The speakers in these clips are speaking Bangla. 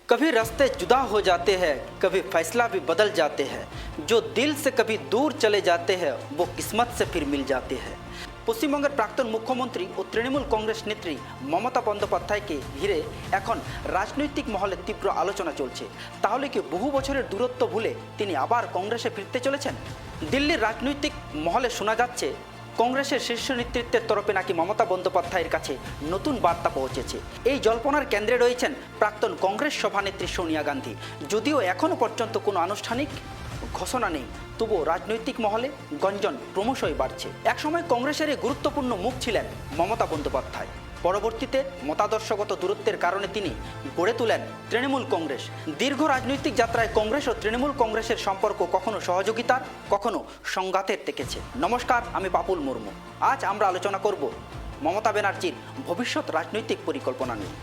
कभी रास्ते जुदा हो जाते हैं, कभी फैसला भी बदल जाते हैं। जो दिल से कभी दूर चले जाते हैं वो किस्मत से फिर मिल जाते हैं। পশ্চিমবঙ্গের প্রাক্তন মুখ্যমন্ত্রী ও তৃণমূল কংগ্রেস নেত্রী মমতা বন্দ্যোপাধ্যায়কে ঘিরে এখন রাজনৈতিক মহলে তীব্র আলোচনা চলছে। তাহলে কি বহু বছরের দূরত্ব ভুলে তিনি আবার কংগ্রেসে ফিরতে চলেছেন? দিল্লির রাজনৈতিক মহলে শোনা যাচ্ছে কংগ্রেসের শীর্ষ নেতৃত্বের তরফে নাকি মমতা বন্দ্যোপাধ্যায়ের কাছে নতুন বার্তা পৌঁছেছে। এই জল্পনার কেন্দ্রে রয়েছেন প্রাক্তন কংগ্রেস সভানেত্রী সোনিয়া গান্ধী। যদিও এখনও পর্যন্ত কোনো আনুষ্ঠানিক ঘোষণা নেই, তবুও রাজনৈতিক মহলে গঞ্জন ক্রমশই বাড়ছে। একসময় কংগ্রেসের এই গুরুত্বপূর্ণ মুখ ছিলেন মমতা বন্দ্যোপাধ্যায়। পরবর্তীতে মতাদর্শগত দূরত্বের কারণে তিনি গড়ে তোলেন তৃণমূল কংগ্রেস। দীর্ঘ রাজনৈতিক যাত্রায় কংগ্রেস ও তৃণমূল কংগ্রেসের সম্পর্ক কখনো সহযোগিতার, কখনো সংঘাতের থেকেছে। নমস্কার, আমি পাপুল মুর্মু। আজ আমরা আলোচনা করব মমতা ব্যানার্জির ভবিষ্যৎ রাজনৈতিক পরিকল্পনা নিয়ে।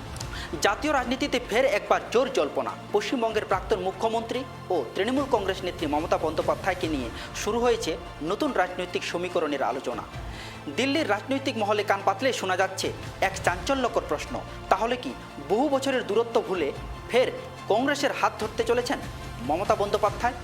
জাতীয় রাজনীতিতে ফের একবার জোর জল্পনা। পশ্চিমবঙ্গের প্রাক্তন মুখ্যমন্ত্রী ও তৃণমূল কংগ্রেস নেত্রী মমতা বন্দ্যোপাধ্যায়কে নিয়ে শুরু হয়েছে নতুন রাজনৈতিক সমীকরণের আলোচনা। দিল্লির রাজনৈতিক মহলে কান পাতলে শোনা যাচ্ছে এক চাঞ্চল্যকর প্রশ্ন, তাহলে কি বহু বছরের দূরত্ব ভুলে ফের কংগ্রেসের হাত ধরতে চলেছেন মমতা বন্দ্যোপাধ্যায়?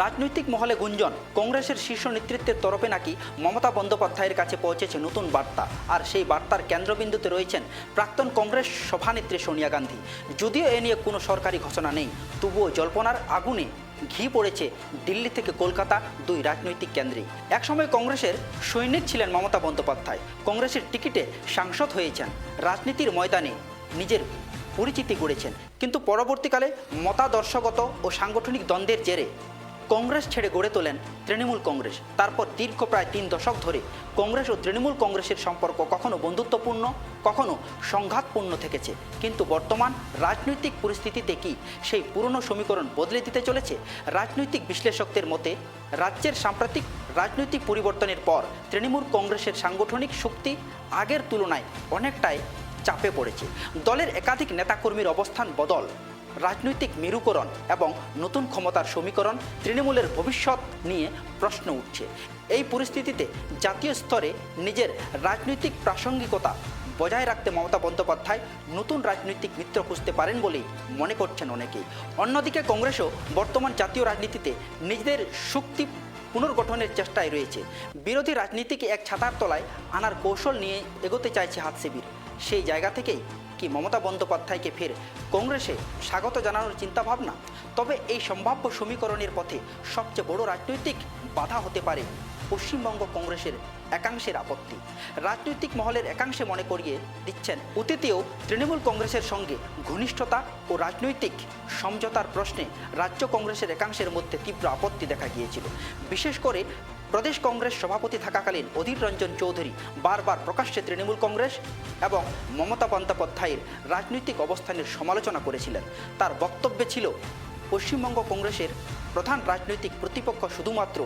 রাজনৈতিক মহলে গুঞ্জন, কংগ্রেসের শীর্ষ নেতৃত্বের তরফে নাকি মমতা বন্দ্যোপাধ্যায়ের কাছে পৌঁছেছে নতুন বার্তা, আর সেই বার্তার কেন্দ্রবিন্দুতে রয়েছেন প্রাক্তন কংগ্রেস সভানেত্রী সোনিয়া গান্ধী। যদিও এ নিয়ে কোনো সরকারি ঘোষণা নেই, তবুও জল্পনার আগুনে ঘি পড়েছে দিল্লি থেকে কলকাতা দুই রাজনৈতিক কেন্দ্রে। একসময় কংগ্রেসের সৈনিক ছিলেন মমতা বন্দ্যোপাধ্যায়। কংগ্রেসের টিকিটে সাংসদ হয়েছেন, রাজনীতির ময়দানে নিজের পরিচিতি গড়েছেন। কিন্তু পরবর্তীকালে মতাদর্শগত ও সাংগঠনিক দ্বন্দ্বের জেরে কংগ্রেস ছেড়ে গড়ে তোলেন তৃণমূল কংগ্রেস। তারপর দীর্ঘ প্রায় 3 দশক ধরে কংগ্রেস ও তৃণমূল কংগ্রেসের সম্পর্ক কখনো বন্ধুত্বপূর্ণ, কখনো সংঘাতপূর্ণ থেকেছে। কিন্তু বর্তমান রাজনৈতিক পরিস্থিতিতে কি সেই পুরনো সমীকরণ বদলে দিতে চলেছে? রাজনৈতিক বিশ্লেষকদের মতে রাজ্যের সাম্প্রতিক রাজনৈতিক পরিবর্তনের পর তৃণমূল কংগ্রেসের সাংগঠনিক শক্তি আগের তুলনায় অনেকটাই চাপে পড়েছে। দলের একাধিক নেতাকর্মীর অবস্থান বদল, রাজনৈতিক মেরুকরণ এবং নতুন ক্ষমতার সমীকরণ তৃণমূলের ভবিষ্যৎ নিয়ে প্রশ্ন উঠছে। এই পরিস্থিতিতে জাতীয় স্তরে নিজের রাজনৈতিক প্রাসঙ্গিকতা বজায় রাখতে মমতা বন্দ্যোপাধ্যায় নতুন রাজনৈতিক মিত্র খুঁজতে পারেন বলেই মনে করছেন অনেকেই। অন্যদিকে কংগ্রেসও বর্তমান জাতীয় রাজনীতিতে নিজেদের শক্তি পুনর্গঠনের চেষ্টায় রয়েছে। বিরোধী রাজনীতিকে এক ছাতার তলায় আনার কৌশল নিয়ে এগোতে চাইছে হাত শিবির। সেই জায়গা থেকেই কি মমতা বন্দ্যোপাধ্যায়কে ফের কংগ্রেসে স্বাগত জানানোর চিন্তাভাবনা? তবে এই সম্ভাব্য সমীকরণের পথে সবচেয়ে বড় রাজনৈতিক বাধা হতে পারে পশ্চিমবঙ্গ কংগ্রেসের একাংশের আপত্তি। রাজনৈতিক মহলের একাংশে মনে করিয়ে দিচ্ছেন অতীতেও তৃণমূল কংগ্রেসের সঙ্গে ঘনিষ্ঠতা ও রাজনৈতিক সমঝোতার প্রশ্নে রাজ্য কংগ্রেসের একাংশের মধ্যে তীব্র আপত্তি দেখা গিয়েছিল। বিশেষ করে প্রদেশ কংগ্রেস সভাপতি থাকাকালীন অধীর রঞ্জন চৌধুরী বারবার প্রকাশ্যে তৃণমূল কংগ্রেস এবং মমতা বন্দ্যোপাধ্যায়ের রাজনৈতিক অবস্থানের সমালোচনা করেছিলেন। তার বক্তব্যে ছিল পশ্চিমবঙ্গ কংগ্রেসের প্রধান রাজনৈতিক প্রতিপক্ষ শুধুমাত্র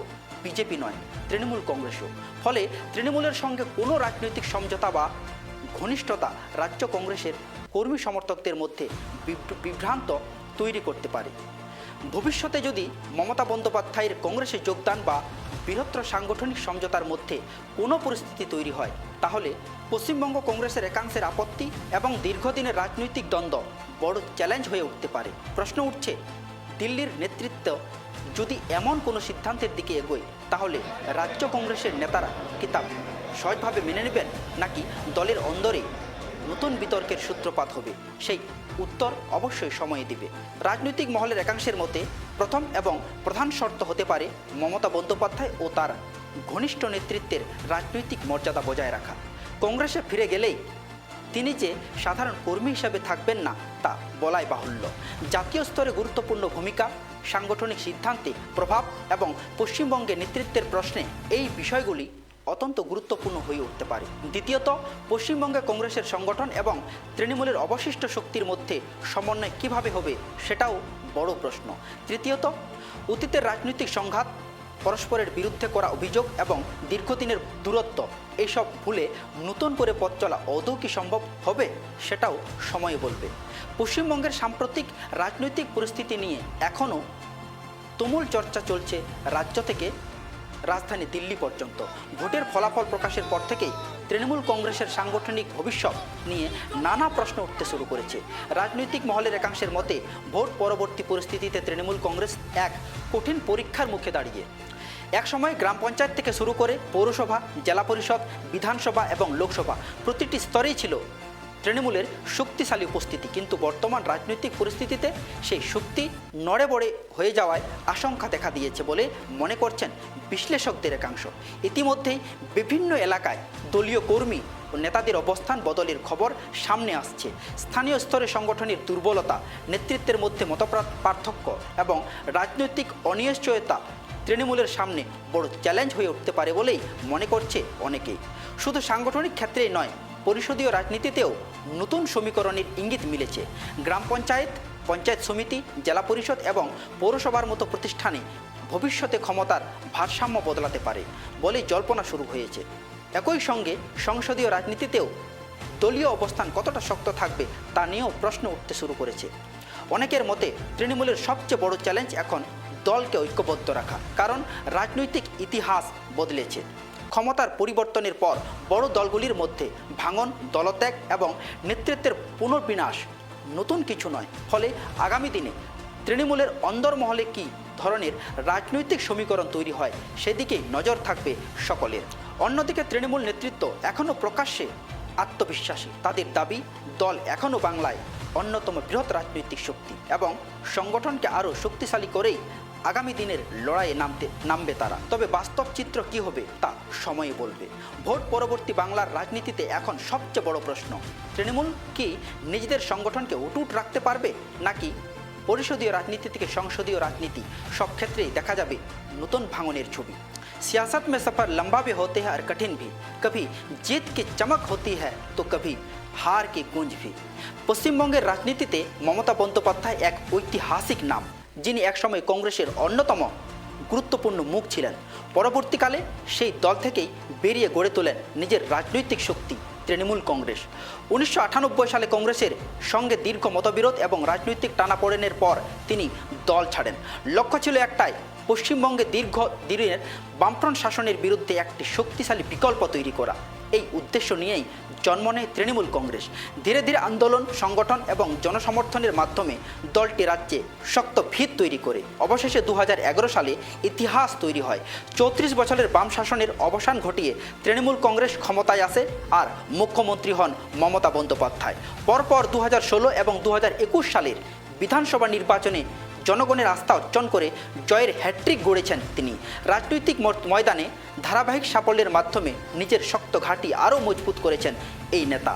বিজেপি নয়, তৃণমূল কংগ্রেসও। ফলে তৃণমূলের সঙ্গে কোনো রাজনৈতিক সমঝোতা বা ঘনিষ্ঠতা রাজ্য কংগ্রেসের কর্মী সমর্থকদের মধ্যে বিভ্রান্ত তৈরি করতে পারে। ভবিষ্যতে যদি মমতা বন্দ্যোপাধ্যায়ের কংগ্রেসে যোগদান বা বৃহত্তর সাংগঠনিক সমঝোতার মধ্যে কোনো পরিস্থিতি তৈরি হয়, তাহলে পশ্চিমবঙ্গ কংগ্রেসের একাংশের আপত্তি এবং দীর্ঘদিনের রাজনৈতিক দ্বন্দ্ব বড় চ্যালেঞ্জ হয়ে উঠতে পারে। প্রশ্ন উঠছে, দিল্লির নেতৃত্ব যদি এমন কোনো সিদ্ধান্তের দিকে এগোয়, তাহলে রাজ্য কংগ্রেসের নেতারা কি তা সহজভাবে মেনে নেবেন, নাকি দলের অন্দরে নতুন বিতর্কের সূত্রপাত হবে? সেই উত্তর অবশ্যই সময় দিবে। রাজনৈতিক মহলের একাংশের মতে প্রথম এবং প্রধান শর্ত হতে পারে মমতা বন্দ্যোপাধ্যায় ও তার ঘনিষ্ঠ নেতৃত্বের রাজনৈতিক মর্যাদা বজায় রাখা। কংগ্রেসে ফিরে গেলেই তিনি যে সাধারণ কর্মী হিসাবে থাকবেন না তা বলাই বাহুল্য। জাতীয় স্তরে গুরুত্বপূর্ণ ভূমিকা, সাংগঠনিক সিদ্ধান্তে প্রভাব এবং পশ্চিমবঙ্গের নেতৃত্বের প্রশ্নে এই বিষয়গুলি অত্যন্ত গুরুত্বপূর্ণ হয়ে উঠতে পারে। দ্বিতীয়ত, পশ্চিমবঙ্গে কংগ্রেসের সংগঠন এবং তৃণমূলের অবশিষ্ট শক্তির মধ্যে সমন্বয় কিভাবে হবে সেটাও বড় প্রশ্ন। তৃতীয়ত, অতীতের রাজনৈতিক সংঘাত, পরস্পরের বিরুদ্ধে করা অভিযোগ এবং দীর্ঘদিনের দূরত্ব, এইসব ভুলে নতুন করে পথ চলা আদৌ কি সম্ভব হবে সেটাও সময় বলবে। পশ্চিমবঙ্গের সাম্প্রতিক রাজনৈতিক পরিস্থিতি নিয়ে এখনও তুমুল চর্চা চলছে রাজ্য থেকে রাজধানী দিল্লি পর্যন্ত। ভোটের ফলাফল প্রকাশের পর থেকেই তৃণমূল কংগ্রেসের সাংগঠনিক ভবিষ্যৎ নিয়ে নানা প্রশ্ন উঠতে শুরু করেছে। রাজনৈতিক মহলের একাংশের মতে ভোট পরবর্তী পরিস্থিতিতে তৃণমূল কংগ্রেস এক কঠিন পরীক্ষার মুখে দাঁড়িয়ে। একসময় গ্রাম পঞ্চায়েত থেকে শুরু করে পৌরসভা, জেলা পরিষদ, বিধানসভা এবং লোকসভা প্রতিটি স্তরেই ছিল তৃণমূলের শক্তিশালী উপস্থিতি, কিন্তু বর্তমান রাজনৈতিক পরিস্থিতিতে সেই শক্তি নড়ে বড়ে হয়ে যাওয়ায় আশঙ্কা দেখা দিয়েছে বলে মনে করছেন বিশ্লেষকদের একাংশ। ইতিমধ্যেই বিভিন্ন এলাকায় দলীয় কর্মী ও নেতাদের অবস্থান বদলের খবর সামনে আসছে। স্থানীয় স্তরে সংগঠনের দুর্বলতা, নেতৃত্বের মধ্যে মতপার্থক্য এবং রাজনৈতিক অনিশ্চয়তা তৃণমূলের সামনে বড় চ্যালেঞ্জ হয়ে উঠতে পারে বলেই মনে করছে অনেকেই। শুধু সাংগঠনিক ক্ষেত্রেই নয়, পরিষদীয় রাজনীতিতেও নতুন সমীকরণের ইঙ্গিত মিলেছে। গ্রাম পঞ্চায়েত, পঞ্চায়েত সমিতি, জেলা পরিষদ এবং পৌরসভার মতো প্রতিষ্ঠানে ভবিষ্যতে ক্ষমতার ভারসাম্য বদলাতে পারে বলে জল্পনা শুরু হয়েছে। একই সঙ্গে সংসদীয় রাজনীতিতেও দলীয় অবস্থান কতটা শক্ত থাকবে তা নিয়েও প্রশ্ন উঠতে শুরু করেছে। অনেকের মতে তৃণমূলের সবচেয়ে বড় চ্যালেঞ্জ এখন দলকে ঐক্যবদ্ধ রাখা, কারণ রাজনৈতিক ইতিহাস বদলেছে। ক্ষমতার পরিবর্তনের পর বড় দলগুলির মধ্যে ভাঙন, দলত্যাগ এবং নেতৃত্বের পুনর্বিনাশ নতুন কিছু নয়। ফলে আগামী দিনে তৃণমূলের অন্দরমহলে কী ধরনের রাজনৈতিক সমীকরণ তৈরি হয় সেদিকেই নজর থাকবে সকলের। অন্যদিকে তৃণমূল নেতৃত্ব এখনও প্রকাশ্যে আত্মবিশ্বাসী। তাদের দাবি, দল এখনও বাংলায় অন্যতম বৃহৎ রাজনৈতিক শক্তি এবং সংগঠনকে আরও শক্তিশালী করেই আগামী দিনের লড়াইয়ে নামবে তারা। তবে বাস্তব চিত্র কী হবে তা সময়ে বলবে। ভোট পরবর্তী বাংলার রাজনীতিতে এখন সবচেয়ে বড় প্রশ্ন, তৃণমূল কি নিজেদের সংগঠনকে অটুট রাখতে পারবে, নাকি পরিষদীয় রাজনীতি থেকে সংসদীয় রাজনীতি সব ক্ষেত্রেই দেখা যাবে নতুন ভাঙনের ছবি। सियासत में सफ़र लंबा भी होते हैं और कठिन भी। कभी जीत की चमक होती है तो कभी हार की गूंज भी। পশ্চিমবঙ্গের রাজনীতিতে মমতা বন্দ্যোপাধ্যায় এক ঐতিহাসিক নাম, যিনি একসময় কংগ্রেসের অন্যতম গুরুত্বপূর্ণ মুখ ছিলেন। পরবর্তীকালে সেই দল থেকেই বেরিয়ে গড়ে তোলেন নিজের রাজনৈতিক শক্তি তৃণমূল কংগ্রেস। 1998 সালে কংগ্রেসের সঙ্গে দীর্ঘ মতবিরোধ এবং রাজনৈতিক টানাপোড়েনের পর তিনি দল ছাড়েন। লক্ষ্য ছিল একটাই, পশ্চিমবঙ্গে দীর্ঘদিনের বামফ্রন্ট শাসনের বিরুদ্ধে একটি শক্তিশালী বিকল্প তৈরি করা। এই উদ্দেশ্য নিয়েই জন্ম নেয় তৃণমূল কংগ্রেস। ধীরে ধীরে আন্দোলন, সংগঠন এবং জনসমর্থনের মাধ্যমে দলটি রাজ্যে শক্ত ভিত তৈরি করে অবশেষে 2011 সালে ইতিহাস তৈরি হয়। 34 বছরের বাম শাসনের অবসান ঘটিয়ে তৃণমূল কংগ্রেস ক্ষমতায় আসে আর মুখ্যমন্ত্রী হন মমতা বন্দ্যোপাধ্যায়। পরপর 2016 এবং 2021 সালের বিধানসভা নির্বাচনে জনগণের আস্থা অর্জন করে জয়ের হ্যাট্রিক গড়েছেন তিনি। রাজনৈতিক ময়দানে ধারাবাহিক সাফল্যের মাধ্যমে নিজের শক্ত ঘাঁটি আরও মজবুত করেছেন এই নেতা।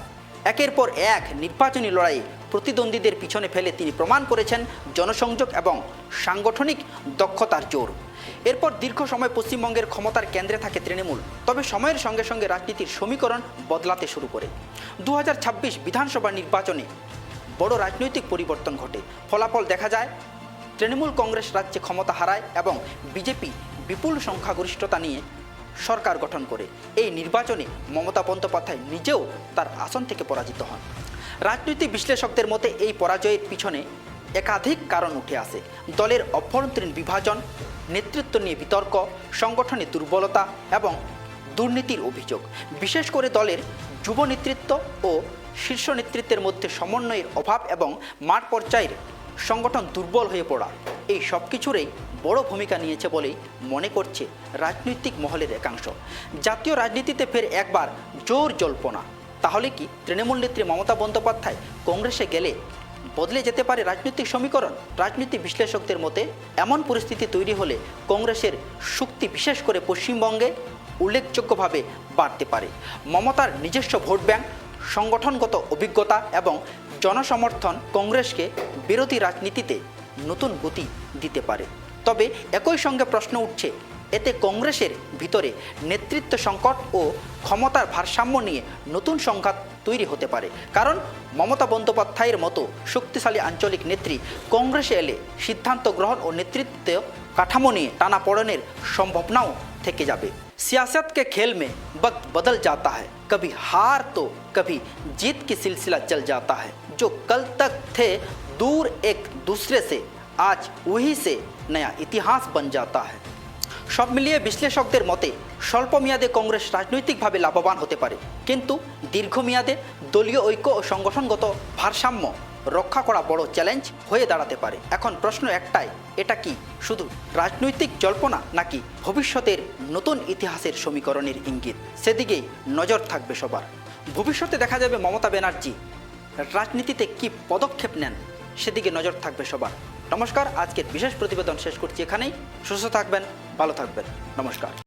একের পর এক নির্বাচনী লড়াইয়ে প্রতিদ্বন্দ্বীদের পিছনে ফেলে তিনি প্রমাণ করেছেন জনসংযোগ এবং সাংগঠনিক দক্ষতার জোর। এরপর দীর্ঘ সময় পশ্চিমবঙ্গের ক্ষমতার কেন্দ্রে থাকে তৃণমূল। তবে সময়ের সঙ্গে সঙ্গে রাজনীতির সমীকরণ বদলাতে শুরু করে। 2026 বিধানসভা নির্বাচনে বড় রাজনৈতিক পরিবর্তন ঘটে। ফলাফল দেখা যায়, তৃণমূল কংগ্রেস রাজ্যে ক্ষমতা হারায় এবং বিজেপি বিপুল সংখ্যাগরিষ্ঠতা নিয়ে সরকার গঠন করে। এই নির্বাচনে মমতা বন্দ্যোপাধ্যায় নিজেও তার আসন থেকে পরাজিত হন। রাজনৈতিক বিশ্লেষকদের মতে এই পরাজয়ের পিছনে একাধিক কারণ উঠে আসে। দলের অভ্যন্তরীণ বিভাজন, নেতৃত্ব নিয়ে বিতর্ক, সংগঠনের দুর্বলতা এবং দুর্নীতির অভিযোগ। বিশেষ করে দলের যুব নেতৃত্ব ও শীর্ষ নেতৃত্বের মধ্যে সমন্বয়ের অভাব এবং মাঠ পর্যায়ের সংগঠন দুর্বল হয়ে পড়া, এই সব কিছুরই বড় ভূমিকা নিয়েছে বলেই মনে করছে রাজনৈতিক মহলের একাংশ। জাতীয় রাজনীতিতে ফের একবার জোর জল্পনা। তাহলে কি তৃণমূল নেত্রী মমতা বন্দ্যোপাধ্যায় কংগ্রেসে গেলে বদলে যেতে পারে রাজনৈতিক সমীকরণ? রাজনীতি বিশ্লেষকদের মতে এমন পরিস্থিতি তৈরি হলে কংগ্রেসের শক্তি বিশেষ করে পশ্চিমবঙ্গে উল্লেখযোগ্যভাবে বাড়তে পারে। মমতার নিজস্ব ভোট ব্যাংক, সংগঠনগত অভিজ্ঞতা এবং জনসমর্থন কংগ্রেসকে বিরোধী রাজনীতিতে নতুন গতি দিতে পারে। তবে একই সঙ্গে প্রশ্ন উঠছে, এতে কংগ্রেসের ভিতরে নেতৃত্ব সংকট ও ক্ষমতার ভারসাম্য নিয়ে নতুন সংঘাত তৈরি হতে পারে। কারণ মমতা বন্দ্যোপাধ্যায়ের মতো শক্তিশালী আঞ্চলিক নেত্রী কংগ্রেসে এলে সিদ্ধান্ত গ্রহণ ও নেতৃত্ব কাঠামো নিয়ে টানাপোড়েনের সম্ভাবনাও থেকে যাবে। सियासत के खेल में वक्त बदल जाता है, कभी हार तो कभी जीत की सिलसिला चल जाता है। जो कल तक थे दूर एक दूसरे से, आज वही से नया इतिहास बन जाता है। সব মিলিয়ে বিশ্লেষকদের মতে স্বল্প মেয়াদে কংগ্রেস রাজনৈতিকভাবে লাভবান হতে পারে, কিন্তু দীর্ঘমেয়াদে দলীয় ঐক্য ও সংগঠনগত ভারসাম্য রক্ষা করা বড় চ্যালেঞ্জ হয়ে দাঁড়াতে পারে। এখন প্রশ্ন একটাই, এটা কি শুধু রাজনৈতিক জল্পনা নাকি ভবিষ্যতের নতুন ইতিহাসের সমীকরণের ইঙ্গিত? সেদিকেই নজর থাকবে সবার। ভবিষ্যতে দেখা যাবে মমতা ব্যানার্জি রাজনীতিতে কি পদক্ষেপ নেন, সেদিকে নজর থাকবে সবার। নমস্কার, আজকের বিশেষ প্রতিবেদন শেষ করছি এখানেই। সুস্থ থাকবেন, ভালো থাকবেন। নমস্কার।